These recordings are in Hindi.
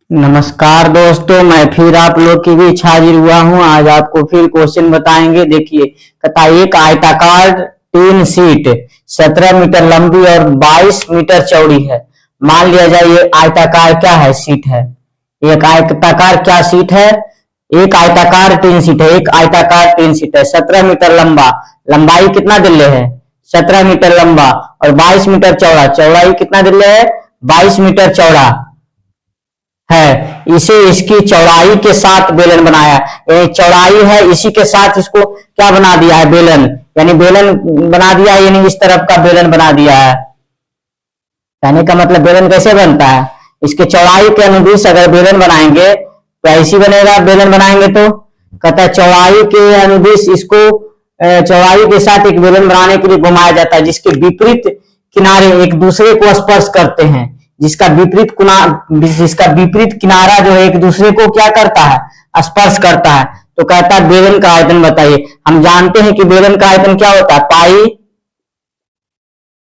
नमस्कार दोस्तों, मैं फिर आप लोग के बीच हाजिर हुआ हूं। आज आपको फिर क्वेश्चन बताएंगे। देखिए, कहता एक आयताकार 3 सीट 17 मीटर लंबी और 22 मीटर चौड़ी है। मान लिया जाए ये आयताकार क्या है, सीट है। एक आयताकार क्या सीट है, एक आयताकार 3 सीट है। एक आयताकार 3 सीट है, 17 मीटर लंबा, लंबाई कितना दिले है 17 मीटर लंबा, और 22 मीटर चौड़ा, चौड़ाई कितना दिले है 22 मीटर चौड़ा है। इसे इसकी चौड़ाई के साथ बेलन बनाया, यानी चौड़ाई है इसी के साथ इसको क्या बना दिया है, बेलन, यानी बेलन बना दिया है, यानी इस तरफ का बेलन बना दिया है। कहने का मतलब बेलन कैसे बनता है, इसके चौड़ाई के अनुदिश अगर बेलन बनाएंगे तो ऐसी बनेगा। बेलन बनाएंगे तो कहता है चौड़ाई के अनुदिश इसको चौड़ाई के साथ एक बेलन बनाने के लिए घुमाया जाता है, जिसके विपरीत किनारे एक दूसरे को स्पर्श करते हैं। जिसका विपरीत किनारा जो है एक दूसरे को क्या करता है, स्पर्श करता है। तो कहता है बेलन का आयतन बताइए। हम जानते हैं कि बेलन का आयतन क्या होता है, पाई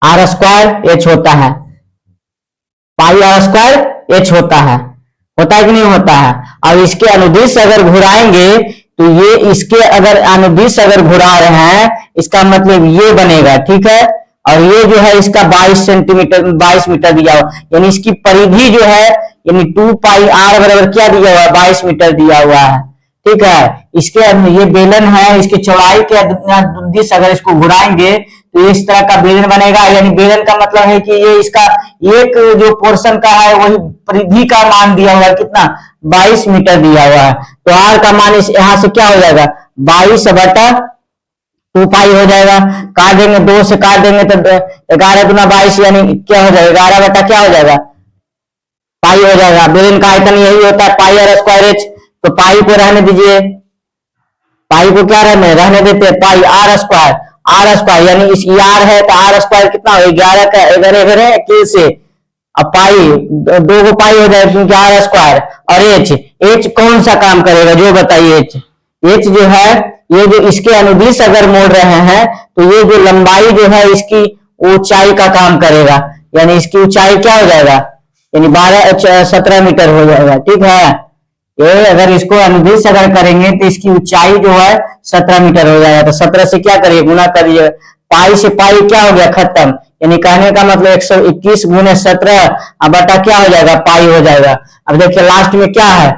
आर स्क्वायर एच होता है। पाई आर स्क्वायर एच होता है कि नहीं होता है। और इसके अनुदिश अगर घुराएंगे तो ये इसके अगर अनुदिश अगर घुरा रहे हैं, इसका मतलब ये बनेगा, ठीक है। और ये जो है इसका 22 सेंटीमीटर 22 मीटर दिया हुआ, यानी इसकी परिधि जो है यानी 2 पाई आर बराबर क्या दिया हुआ है, 22 मीटर दिया हुआ है, ठीक है। इसके ये बेलन है, इसकी चौड़ाई के दिश अगर इसको घुराएंगे तो इस तरह का बेलन बनेगा। यानी बेलन का मतलब है कि ये इसका एक जो पोर्शन का है वही परिधि का मान दिया हुआ है, कितना 22 मीटर दिया हुआ है। तो आर का मान यहां से क्या हो जाएगा 22 बटा 2 पाई हो जाएगा। काट देंगे, 2 से काट देंगे तो 11 गुना 22 यानी क्या हो जाएगा 11 बटा क्या हो जाएगा पाई हो जाएगा। बेलन का आयतन यही होता है, पाई आर स्क्वायर एच। तो पाई को रहने दीजिए, पाई को क्या रहने देते हैं, पाई आर स्क्वायर यानी इस आर है तो आर स्क्वायर कितना हो 11 का 11 के से अब पाई 2 को पाई हो जाएगा क्योंकि आर स्क्वायर। और एच कौन सा काम करेगा जो बताइए। एच जो है ये जो इसके अनुदिश अगर मोड़ रहे हैं तो ये जो लंबाई जो है इसकी ऊंचाई का काम करेगा, यानी इसकी ऊंचाई क्या हो जाएगा यानी 17 मीटर हो जाएगा, ठीक है। ये अगर इसको अनुदिश अगर करेंगे तो इसकी ऊंचाई जो है 17 मीटर हो जाएगा। तो 17 से क्या करिए गुना करिए, पाई से पाई क्या हो गया खत्म, यानी कहने का मतलब 121 गुने 17 बटा क्या हो जाएगा पाई हो जाएगा। अब देखिए लास्ट में क्या है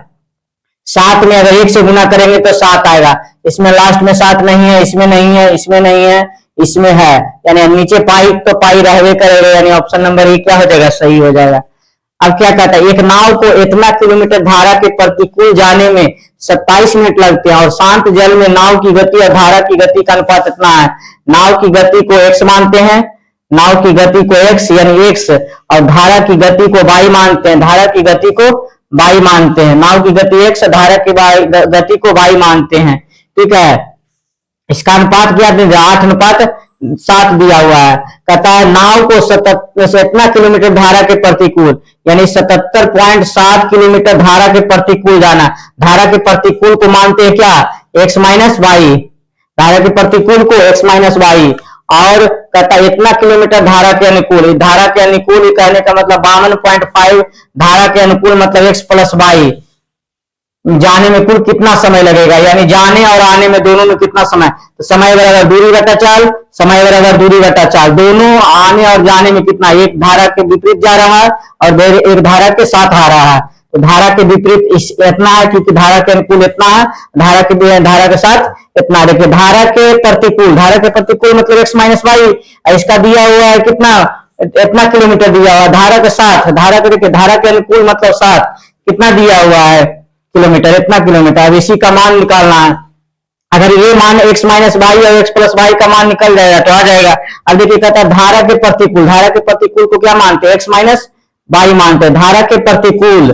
7 में अगर 1 से गुना करेंगे तो 7 आएगा। इसमें लास्ट में 7 नहीं है, इसमें नहीं है, इसमें नहीं है, इसमें है, यानी नीचे पाई तो पाई रहवे करेगा, यानी ऑप्शन नंबर ए क्या हो जाएगा सही हो जाएगा। अब क्या कहता है एक नाव को इतना किलोमीटर धारा के प्रतिकूल जाने में 27 मिनट लगते हैं और शांत जल में नाव की गति और धारा की गति का अनुपात इतना है। नाव की गति को x मानते हैं, नाव की गति को x यानी x, और धारा की गति को y मानते हैं, धारा की गति को y मानते हैं। नाव की गति x, धारा की गति को y मानते हैं, ठीक है। इसका अनुपात क्या दिया 8:7 दिया हुआ है। कहता है नाव को इतना किलोमीटर धारा के प्रतिकूल यानी 77.7 किलोमीटर धारा के प्रतिकूल जाना। धारा के प्रतिकूल को मानते हैं क्या x माइनस वाई, धारा के प्रतिकूल को x माइनस वाई। और कहता है इतना किलोमीटर धारा के अनुकूल, धारा के अनुकूल कहने का मतलब 52.5 धारा के अनुकूल मतलब x प्लस वाई। जाने में कुल कितना समय लगेगा, यानी जाने और आने में दोनों में कितना समय, तो समय बराबर दूरी बटा चाल, समय बराबर दूरी बटा चाल, दोनों आने और जाने में कितना, एक धारा के विपरीत जा रहा है और एक धारा के साथ आ रहा है। तो धारा के विपरीत इतना है क्योंकि धारा के अनुकूल इतना है, धारा के साथ इतना। देखिए धारा के प्रतिकूल मतलब x माइनस वाई, इसका दिया हुआ है कितना इतना किलोमीटर दिया हुआ है। धारा के साथ, धारा के देखिए धारा के अनुकूल मतलब साथ कितना दिया हुआ है किलोमीटर, इतना किलोमीटर। अब इसी का मान निकालना है। अगर ये मान x माइनस वाई और x प्लस वाई का मान निकल जाएगा तो आ जाएगा। अब देखिए कहता है धारा के प्रतिकूल को क्या मानते हैं x माइनस वाई मानते हैं। धारा के प्रतिकूल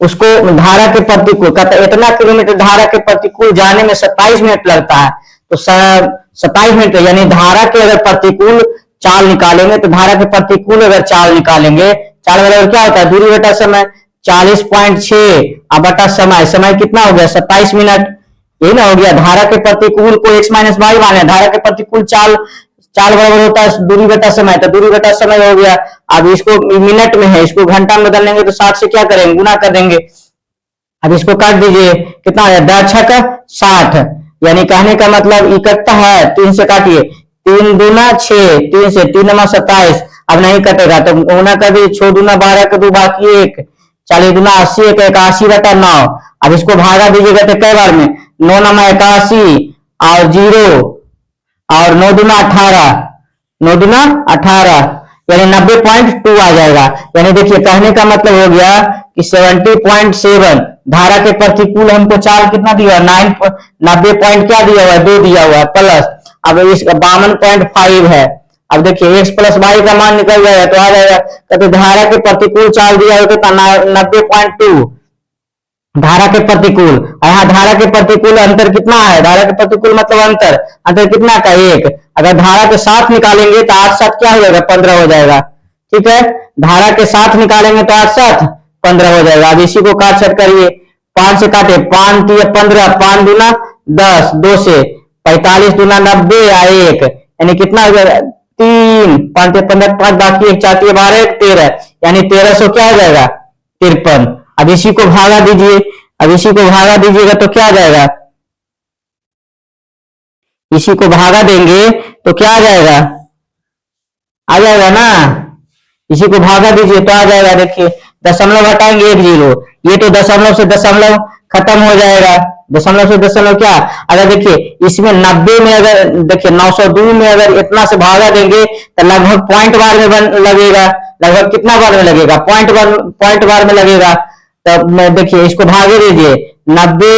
उसको धारा के प्रतिकूल कहता है इतना किलोमीटर धारा के प्रतिकूल जाने में 27 मिनट लगता है। तो 27 मिनट यानी धारा के अगर प्रतिकूल चाल निकालेंगे तो धारा के प्रतिकूल अगर चाल निकालेंगे, चाल बराबर क्या होता है दूरी बटा समय, 40.6 बटा समय, समय कितना हो गया 27 मिनट, यही ना हो गया। धारा के प्रतिकूल को x माइनस वाई माने, धारा के प्रतिकूल चाल चाल बराबर होता है दूरी बटा समय, तो दूरी बटा समय हो गया। अब इसको मिनट में है, इसको घंटा में बदल लेंगे तो 60 से क्या करेंगे, गुना कर देंगे। अब इसको काट दीजिए, कितना हो जाए 10 छक्का 60, यानी कहने का मतलब इकट्ठा है, 3 से काटिए, 3 दूना 6, 3 से 3 नमा 27, अब नहीं कटेगा तो गुना कर दीजिए, 6 दूना 12 का 2 बाकी 1, 40 दूना 80, 81 बटा 9। अब इसको भागा दीजिएगा तो कई बार में, 9 नमा 81 और 0 और 9 दूना 18, 9 दूना 18, यानी 90.2 आ जाएगा। यानी देखिए कहने का मतलब हो गया कि 70.7 धारा के प्रतिकूल हमको चाल कितना दिया, 90 पॉइंट क्या दिया हुआ है, 2 दिया हुआ है प्लस, अब इसका 52.5 है। अब देखिए x प्लस वाई का मान निकल जाएगा तो आ जाएगा, कहते धारा के प्रतिकूल चाल दिया हो कितना 90.2 धारा के प्रतिकूल, और यहाँ धारा के प्रतिकूल अंतर कितना है, धारा के प्रतिकूल मतलब अंतर, अंतर कितना का 1, अगर धारा के साथ निकालेंगे तो 8 7 क्या हो जाएगा 15 हो जाएगा, ठीक है। धारा के साथ निकालेंगे तो 8 7 15 हो जाएगा। अब इसी को काट छट करिए, 5 से काटे, 5 3 15, 5 दूना 10, 2 से 45 दूना 90 या 1, यानी कितना हो जाएगा 3, 5 15 5 बाकी 1 4 12 13, यानी 1300 क्या हो जाएगा 53। अब इसी को भागा दीजिए, अब इसी को भागा दीजिएगा तो क्या आ जाएगा, इसी को भागा देंगे तो क्या आ जाएगा, आ जाएगा ना, इसी को भागा दीजिए तो आ जाएगा। देखिए दशमलव हटाएंगे 1 0, ये तो दशमलव से दशमलव खत्म हो जाएगा, दशमलव से दशमलव क्या, अगर देखिए इसमें 90 में अगर देखिए 902 में अगर इतना से भागा देंगे तो लगभग पॉइंट बार में लगेगा, लगभग कितना बार में लगेगा, पॉइंट बार में लगेगा। तब मैं देखिए इसको भागे दीजिए, 90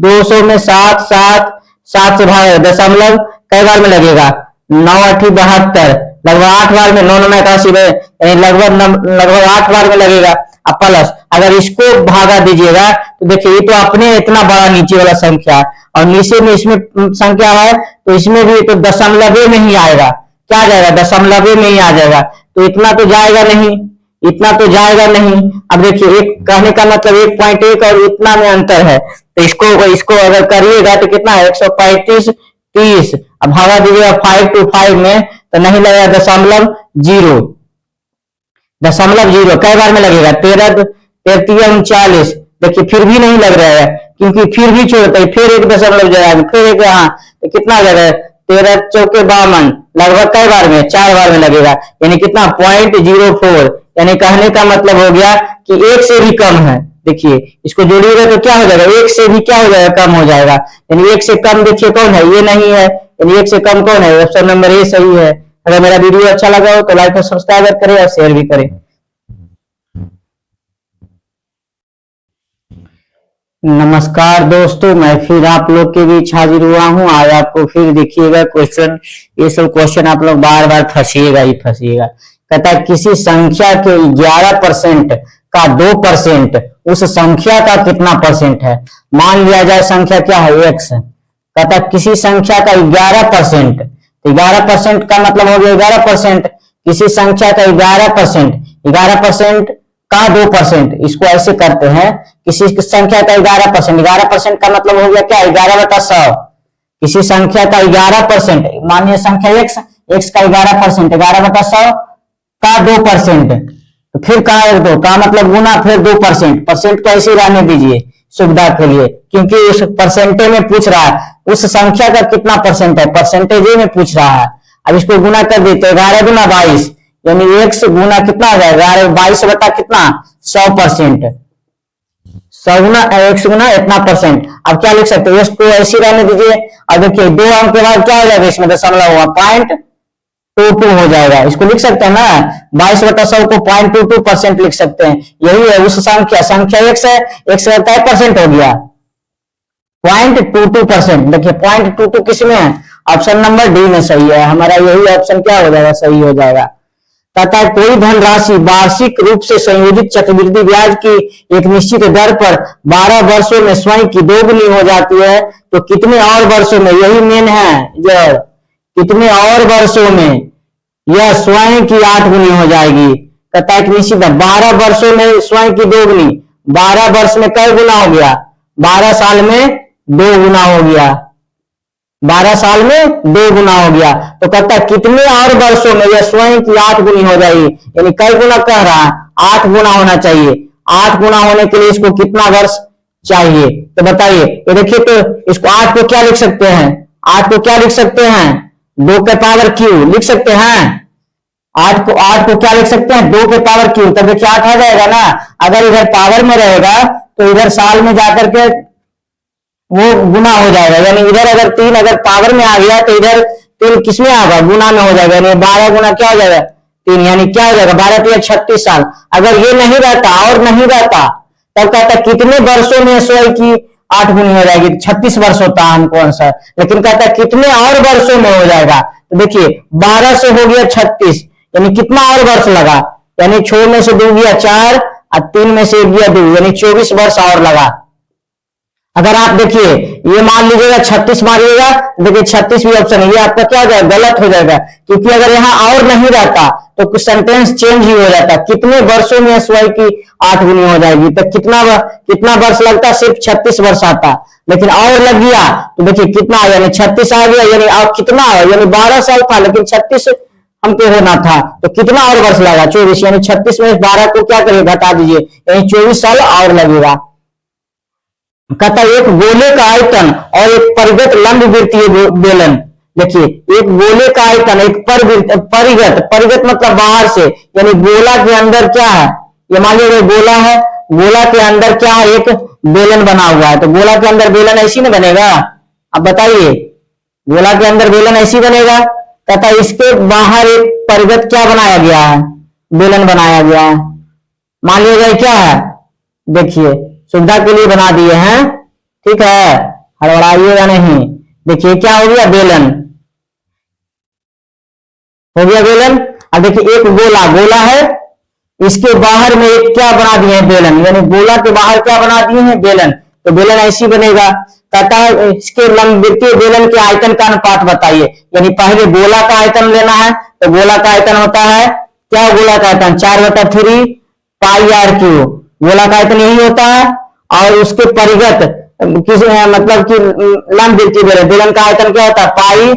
200 में 7 7 7 से भागे दशमलव कई बार में लगेगा, 9 8 72, लगभग 8 बार में, 9 9 81 में, यानी लगभग 8 बार में लगेगा। अब प्लस अगर इसको भागा दीजिएगा तो देखिए ये तो अपने इतना बड़ा नीचे वाला संख्या, और नीचे में इसमें संख्या है तो इसमें भी तो दशमलव में ही आएगा, क्या आ जाएगा दशमलव में ही आ जाएगा, तो इतना तो जाएगा नहीं, इतना तो जाएगा नहीं। अब देखिए एक कहने का मतलब 1.1 और इतना में अंतर है, तो इसको अगर करिएगा तो कितना है 135 30, अब भागा दीजिएगा 5 to 5 में तो नहीं लगेगा दशमलव 0, दशमलव 0 कई बार में लगेगा 13 13 39, देखिए फिर भी नहीं लग रहा है क्योंकि फिर भी छोड़ता है, फिर एक दशमलव जाएगा, फिर एक यहाँ तो कितना आ जाएगा 13 चौके 52, लगभग कई बार में 4 बार में लगेगा, यानी कितना 0.04, यानी कहने का मतलब हो गया कि 1 से भी कम है। देखिए इसको जोड़िएगा तो क्या हो जाएगा, 1 से भी क्या हो जाएगा कम हो जाएगा, यानी 1 से कम देखिए कौन है, ये नहीं है, यानी 1 से कम कौन है, ऑप्शन नंबर ए सही है। अगर मेरा वीडियो अच्छा लगा हो तो लाइक और सब्सक्राइब करें और शेयर भी करें। नमस्कार दोस्तों, मैं फिर आप लोग के बीच हाजिर हुआ हूं। आज आपको फिर देखिएगा क्वेश्चन, ये सब क्वेश्चन आप लोग बार बार फंसिएगा ही फंसिएगा। कहता है किसी संख्या के 11% का 2% उस संख्या का कितना परसेंट है। मान लिया जाए संख्या क्या है x, कहता है किसी संख्या का 11%, तो 11% का मतलब हो गया 11%, किसी संख्या का 11%, 11% का 2%, इसको ऐसे करते हैं, किसी संख्या का 11%, 11% का मतलब हो गया क्या 11/100, किसी संख्या का 11%, मानिए संख्या x का 11%, 11/100 का 2%, तो फिर का दो का मतलब गुना, फिर 2%, परसेंट को ऐसे रहने दीजिए सुविधा के लिए, क्योंकि उस परसेंटेज में पूछ रहा है उस संख्या का कितना परसेंट है, परसेंटेज में पूछ रहा है। अब इसको गुना कर देते 11 गुना 22, यानी x गुना कितना हो जाएगा 22 बटा कितना 100%, 100 गुना x गुना इतना परसेंट। अब क्या लिख सकते हैं, इसको ऐसे रहने दीजिए, और देखिए 2 अंक के बाद क्या हो जाएगा इसमें दशमलव हुआ 0.22 हो जाएगा, इसको लिख सकते हैं ना 22 बटा 100 को 0.22% लिख सकते हैं। यही है उस संख्या x है, x रहता है परसेंट हो गया 0.22%। देखिए 0.22 किस में है, ऑप्शन नंबर डी में सही है, हमारा यही ऑप्शन क्या हो जाएगा सही हो जाएगा। कहता है कोई धनराशि वार्षिक रूप से संयोजित चक्रवृद्धि ब्याज की एक निश्चित दर पर 12 वर्षों में स्वयं की दोगुनी हो जाती है, तो कितने और वर्षों में, यही मेन है जड़, कितने और वर्षों में यह स्वयं की 8 गुनी हो जाएगी। कहता है निश्चित 12 वर्षों में स्वयं की दोगुनी, 12 वर्ष में कई गुना हो गया, 12 साल में 2 गुना हो गया, 12 साल में 2 गुना हो गया। तो कहता है कितने और वर्षों में यह स्वयं की 8 गुनी हो जाएगी, यानी कई गुना कह रहा है, 8 गुना होना चाहिए। 8 गुना होने के लिए इसको कितना वर्ष चाहिए, तो बताइए। ये देखिए, तो इसको 8 को क्या लिख सकते हैं, 8 को क्या लिख सकते हैं, 2 के पावर क्यू लिख सकते हैं। 8 को क्या लिख सकते हैं, 2 के पावर क्यू। तब देखिए 8 आ जाएगा ना। अगर इधर पावर में रहेगा तो इधर साल में जाकर के वो गुना हो जाएगा, यानी इधर अगर 3 अगर पावर में आ गया तो इधर 3 किसमें आएगा, गुना में हो जाएगा, यानी 12 गुना क्या हो जाएगा 3, यानी क्या हो जाएगा 12 तो 36 साल। अगर ये नहीं रहता और नहीं रहता तब कहता कितने वर्षों में स्वयं की 8 गुनी हो जाएगी, 36 वर्ष होता है हमको आंसर। लेकिन कहता है कितने और वर्षों में हो जाएगा, तो देखिए 12 से हो गया 36, यानी कितना और वर्ष लगा, यानी 6 में से 2 गया 4 और 3 में से 1 गया 2, यानी 24 वर्ष और लगा। अगर आप देखिए ये मान लीजिएगा 36 मारिएगा, देखिए 36 भी ऑप्शन है, ये आपका क्या हो जाएगा, गलत हो जाएगा, क्योंकि अगर यहाँ और नहीं रहता तो सेंटेंस चेंज ही हो जाता। कितने वर्षों में स्वयं की 8 गुनी हो जाएगी, तो कितना वर्ष लगता, सिर्फ 36 वर्ष आता। लेकिन और लग गया तो देखिए कितना, यानी 36 आ गया, यानी और कितना है, यानी 12 साल था लेकिन 36 हमको होना था, तो कितना और वर्ष लगा 24, यानी 36 में 12 को क्या करिए घटा दीजिए, यानी 24 साल और लगेगा। कहता एक गोले का आयतन और एक परिगत लंब वृत्तीय बेलन। देखिए एक गोले का आयतन, एक परिगत मतलब बाहर से, यानी गोला के अंदर क्या है, ये मान लीजिए गोला है, गोला के अंदर क्या है, एक बेलन बना हुआ है। तो गोला के अंदर बेलन ऐसी नहीं बनेगा, अब बताइए गोला के अंदर बेलन ऐसी बनेगा। कहता इसके बाहर एक परिगत क्या बनाया गया है, बेलन बनाया गया है। मान लीजिए क्या है, देखिए सुविधा के लिए बना दिए हैं, ठीक है, हड़बड़ाइएगा नहीं। देखिए क्या हो गया, बेलन हो गया, बेलन। अब देखिए एक गोला है, इसके बाहर में एक क्या बना दिए हैं, बेलन, यानी गोला के बाहर क्या बना दिए हैं, बेलन। तो बेलन ऐसी बनेगा। कहता है इसके लंबवृत्तीय बेलन के आयतन का अनुपात बताइए, यानी पहले गोला का आयतन लेना है। तो गोला का आयतन होता है क्या, गोला का आयतन 4/3 पाई आर क्यू, गोला का आयतन यही होता है। और उसके परिगत किस मतलब कि लंबवृत्तीय बेलन का आयतन क्या होता है, पाई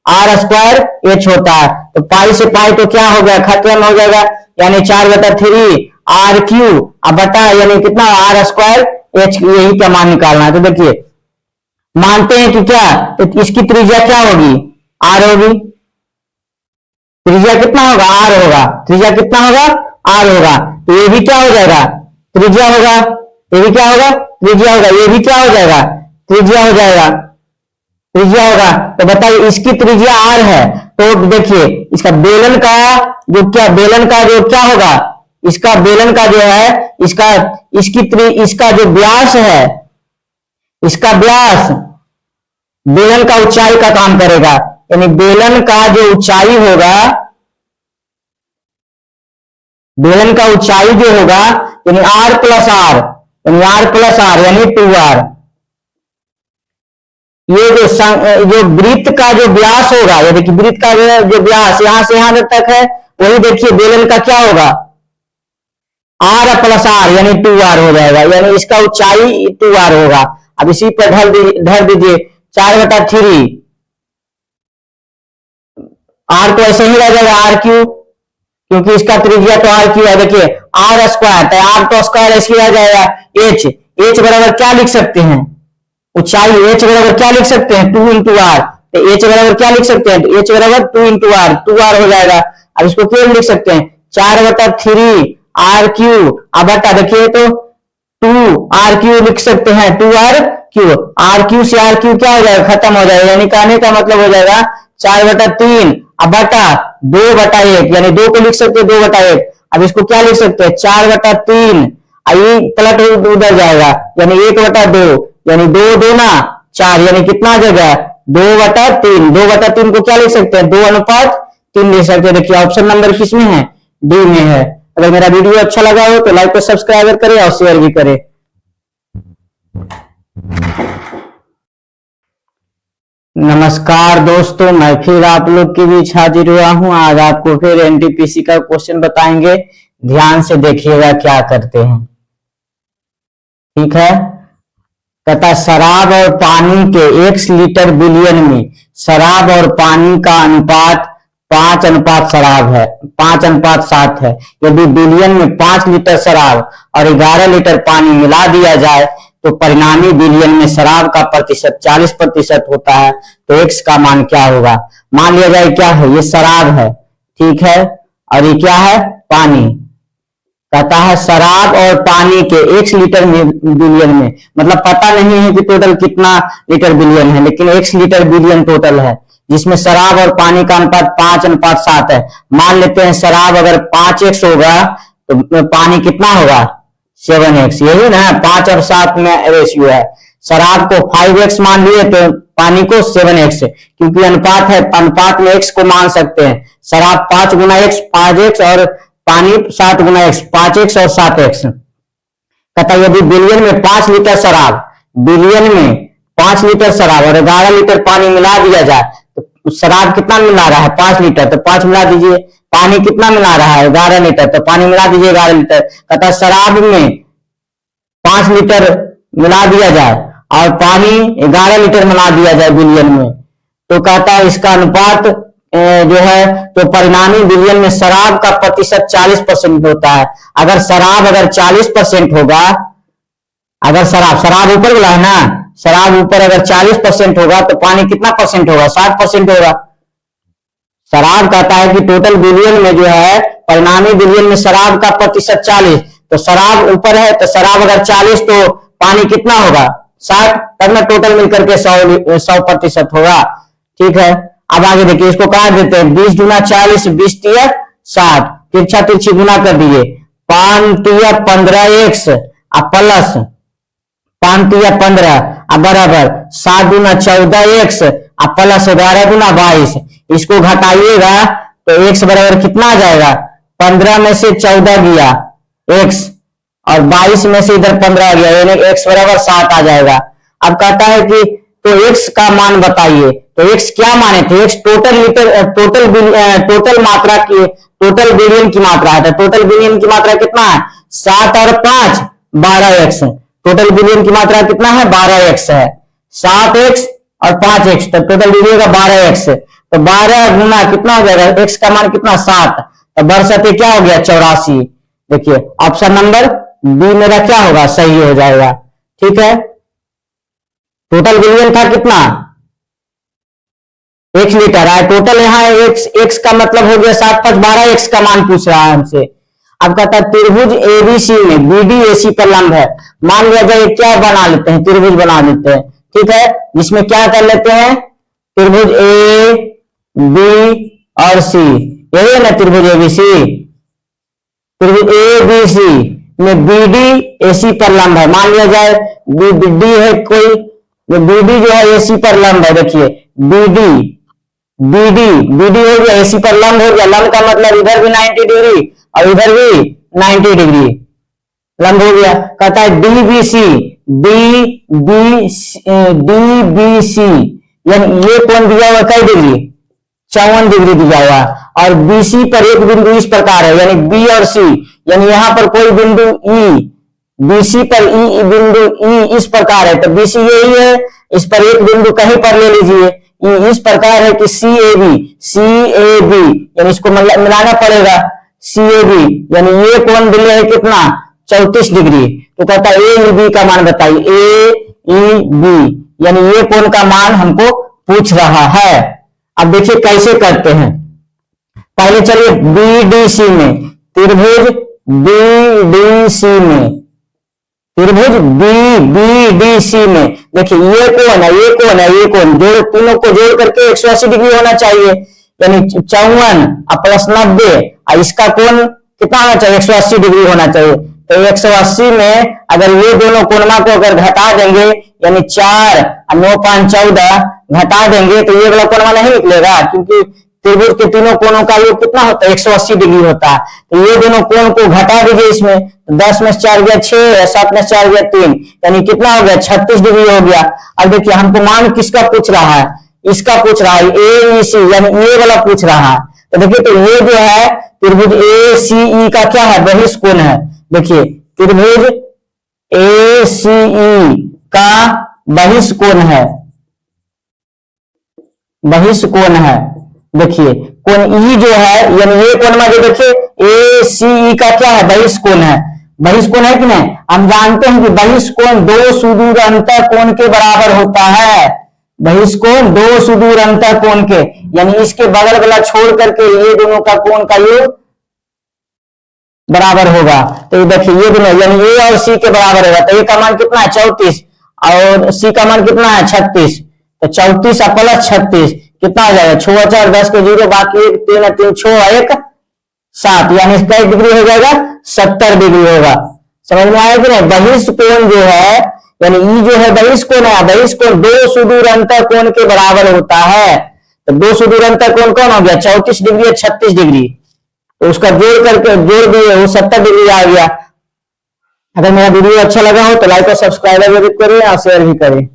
आर स्क्वायर एच होता है। तो पाई से पाई तो क्या हो गया, खत्म हो जाएगा, यानी 4/3 आर क्यू अब बटा, यानी कितना आर स्क्वायर एच, यही का मान निकालना है। तो देखिए मानते हैं कि क्या, तो इसकी त्रिज्या क्या होगी, आर होगी। त्रिज्या कितना होगा, आर होगा। त्रिज्या कितना होगा, आर होगा। तो ये भी क्या हो जाएगा, त्रिज्या होगा। ये भी क्या होगा, त्रिज्या होगा। ये भी क्या हो जाएगा, त्रिज्या हो जाएगा, त्रिज्या होगा। तो बताइए इसकी त्रिज्या आर है, तो देखिए इसका बेलन का जो क्या, बेलन का जो क्या होगा, इसका बेलन का जो है, इसका जो व्यास है, इसका व्यास बेलन का ऊंचाई का काम करेगा, यानी बेलन का जो ऊंचाई होगा, बेलन का ऊंचाई जो होगा, यानी आर प्लस आर, यानी आर प्लस आर यानी 2r। ये जो वृत्त का जो व्यास होगा, ये देखिए वृत्त का जो व्यास यहां से यहां तक है, वही देखिए बेलन का क्या होगा, आर प्लस आर यानी 2r हो जाएगा, यानी इसका ऊंचाई 2r होगा। अब इसी पर धर दीजिए 4/3, आर तो ऐसे ही रह जाएगा आर क्यू, क्योंकि इसका त्रिज्या तो आर क्यू है। देखिए आर स्क्वायर, तो आर तो स्क्वायर ऐसे रह जाएगा। एच बराबर क्या लिख सकते हैं, ऊंचाई एच बराबर क्या लिख सकते हैं, 2 × r। तो एच बराबर क्या लिख सकते हैं, एच बराबर 2 × r, 2r हो जाएगा। अब इसको क्यों लिख सकते हैं 4/3 आर क्यू, अब बटा देखिए तो 2r³ लिख सकते हैं, 2r³। r³ से r³ क्या हो जाएगा, खत्म हो जाएगा, यानी कहने का मतलब हो जाएगा 4/3 अब बटा 2/1, यानी 2 को लिख सकते हैं 2/1। अब इसको क्या लिख सकते हैं 4/3, आई पलट उधर जाएगा, यानी 1/2, यानी 2 दूना 4, यानी कितना जगह 2/3। 2/3 को क्या लिख सकते हैं, 2:3 लिख सकते हैं। देखिए ऑप्शन नंबर किसमें है, डी में है। अगर मेरा वीडियो अच्छा लगा हो तो लाइक और सब्सक्राइब करें और शेयर भी करें। नमस्कार दोस्तों, मैं फिर आप लोग के बीच हाजिर हुआ हूं। आज आपको फिर एनटीपीसी का क्वेश्चन बताएंगे, ध्यान से देखिएगा क्या करते हैं, ठीक है। तथा शराब और पानी के 1 लीटर बिलियन में शराब और पानी का अनुपात 5 शराब है, 5:7 है। यदि बिलियन में 5 लीटर शराब और 11 लीटर पानी मिला दिया जाए तो परिणामी बिलियन में शराब का प्रतिशत 40% होता है। तो x का मान क्या होगा? मान लिया जाए क्या है, ये शराब है, ठीक है, और ये क्या है, पानी। कहता है शराब और पानी के 1 लीटर बिलियन में, मतलब पता नहीं है कि टोटल कितना लीटर बिलियन है, लेकिन 1 लीटर बिलियन टोटल है, जिसमें शराब और पानी का अनुपात 5:7 है। मान लेते हैं शराब अगर 5x होगा तो पानी कितना होगा, 7x। यही ना 5 और 7 में रेशियो है। शराब को 5x मान लिए तो पानी को 7x, क्योंकि अनुपात है, अनुपात में x को मान सकते हैं। शराब 5 गुना x 5x और पानी 7 गुना x 5x और 7x। कहता यदि बिलियन में 5 लीटर शराब, बिलियन में 5 लीटर शराब और 11 लीटर पानी मिला दिया जाए तो शराब कितना मिला रहा है, 5 लीटर, तो 5 मिला दीजिए। पानी कितना मिला रहा है, 11 लीटर, तो पानी मिला दीजिए 11 लीटर। कहता शराब में 5 लीटर मिला दिया जाए और पानी 11 लीटर मिला दिया जाए बिलियन में, तो कहता है इसका अनुपात जो है, तो परिणामी बिलियन में शराब का प्रतिशत 40% होता है। अगर शराब 40% होगा, अगर शराब ऊपर वाला है ना, शराब ऊपर अगर 40% होगा तो पानी कितना परसेंट होगा, 60% होगा। शराब कहता है कि टोटल बिलियन में जो है, परिणामी बिलियन में शराब का प्रतिशत 40, तो शराब ऊपर है, तो शराब अगर 40 तो पानी कितना होगा, 60, तब ना टोटल मिलकर के 100% होगा, ठीक है। अब आगे देखिए, इसको काट देते हैं, 20 गुना 40, 20 तिया 60, तिरछा तिरछी गुना कर दीजिए, 5 तिया 15x प्लस 5 तिया 15 बराबर 7 गुना 14x प्लस 11 गुना 22। इसको घटाइएगा तो x बराबर कितना आ जाएगा, 15 में से 14 गया x और 22 में से इधर 15 गया, यानी x बराबर 7 आ जाएगा। अब कहता है कि तो x का मान बताइए, तो x क्या माने थे, x टोटल लीटर, टोटल मात्रा की, टोटल बिलियन की मात्रा है। तो टोटल बिलियन की मात्रा कितना है, 7 और 5 12x। टोटल बिलियन की मात्रा कितना है, 12x है, 7x और 5x, तो टोटल बिलियन का 12x। तो 12 गुना कितना हो जाएगा, x का मान कितना, 7, तो बरसते क्या हो गया, 84। देखिए ऑप्शन नंबर बी मेरा क्या होगा, सही हो जाएगा, ठीक है। टोटल बिलियन था कितना, 1 लीटर है, टोटल यहाँ x का मतलब हो गया 7 5 12x का मान पूछ रहा है हमसे। अब कहता है त्रिभुज एबीसी में बीडी एसी पर लंब है। मान लिया जाए क्या बना लेते हैं, त्रिभुज बना लेते हैं, ठीक है, जिसमें क्या कर लेते हैं, त्रिभुज ए बी और सी, यही है ना त्रिभुज एबीसी। त्रिभुज ए बी सी में बीडी एसी पर लंब है। मान लिया जाए बीडी है कोई, बीडी जो है एसी पर लंब है। देखिए बीडी बीडी बीडी हो गया, एसी पर लंब हो गया, लंब का मतलब इधर भी 90 डिग्री और इधर भी 90 डिग्री लंब हो गया। कहता है डीबीसी, डीबीसी यानी ये कोण दिया हुआ कई डिग्री, 54 डिग्री दिया हुआ, और बीसी पर एक बिंदु इस प्रकार है, यानी बी और सी, यानी यहां पर कोई बिंदु ई, बीसी पर ई बिंदु ई इस प्रकार है, तो बीसी यही है, इस पर एक बिंदु कहीं पर ले लीजिए, ई इस प्रकार है कि सी ए बी, यानी इसको मिलाना पड़ेगा, सी ए बी, यानी ये कोण दिया है कितना, 34 डिग्री। तो कहता है ए बी का मान बताइए, ए ई बी, यानी ये कोण का मान हमको पूछ रहा है। अब देखिए कैसे करते हैं, पहले चलिए बीडीसी में, त्रिभुज बीडीसी में, त्रिभुज बीडीसी में देखिए ये कोण है, ये कोण है, ये कोण, जोड़ तीनों को जोड़ करके 180 डिग्री होना चाहिए, यानी 54 प्लस 90, और इसका कोण कितना होना चाहिए, 180 डिग्री होना चाहिए। तो 180 में अगर ये दोनों कोणों को अगर घटा देंगे, यानी 4 और 9 5 14 घटा देंगे, तो ये वाला कोण नहीं निकलेगा, क्योंकि त्रिभुज के तीनों कोणों का योग कितना होता है, 180 डिग्री होता है। तो ये दोनों कोण को घटा दीजिए इसमें, तो 10 में 4 गया 6, 7 में 4 गया 3, यानी कितना हो गया, 36 डिग्री हो गया। अब देखिए हमको मान किसका पूछ रहा है, इसका पूछ रहा है, ए सी, यानी ये वाला पूछ रहा है। तो देखिए तो ये जो है त्रिभुज ए सी ई का क्या है, बहिष्ठ कोण है। देखिए त्रिभुज ए सी ई का बहिष्कोण है, बहिष्कोण है। देखिए कोण ई जो है, यानी ये कोण में जो देखिए ए सी ई का क्या है, बहिष्कोण है। बहिष्कोण है कि नहीं? हम जानते हैं कि बहिष्कोण दो सुदूर अंतर कोण के बराबर होता है। बहिष्कोण दो सुदूर अंतर कोण के, यानी इसके बगल वाला छोड़ करके ये दोनों का कोण का योग बराबर होगा। तो ये देखिए ये दोनों यानी ए और सी के बराबर होगा। तो ए का मान कितना है 34 और सी का मान कितना है 36। तो 34 प्लस 36 कितना हो जाएगा 6 4 10 के 0 बाकी 1 3 3 6 1 7, यानी इसका डिग्री हो जाएगा 70 डिग्री होगा। समझ में आया कि नहीं? बहिष्कोण जो है यानी ई जो है बहिष्कोण है, बहिष्कोण दो सुदूर अंतर कोण के बराबर होता है। तो दो सुदूर अंतर कोण कौन हो गया 34 डिग्री और 36 डिग्री, तो उसका जोड़ करके जोड़ दिए वो 70 डिग्री आ गया। अगर मेरा वीडियो अच्छा लगा हो तो लाइक और सब्सक्राइब जरूर करें और शेयर भी करें।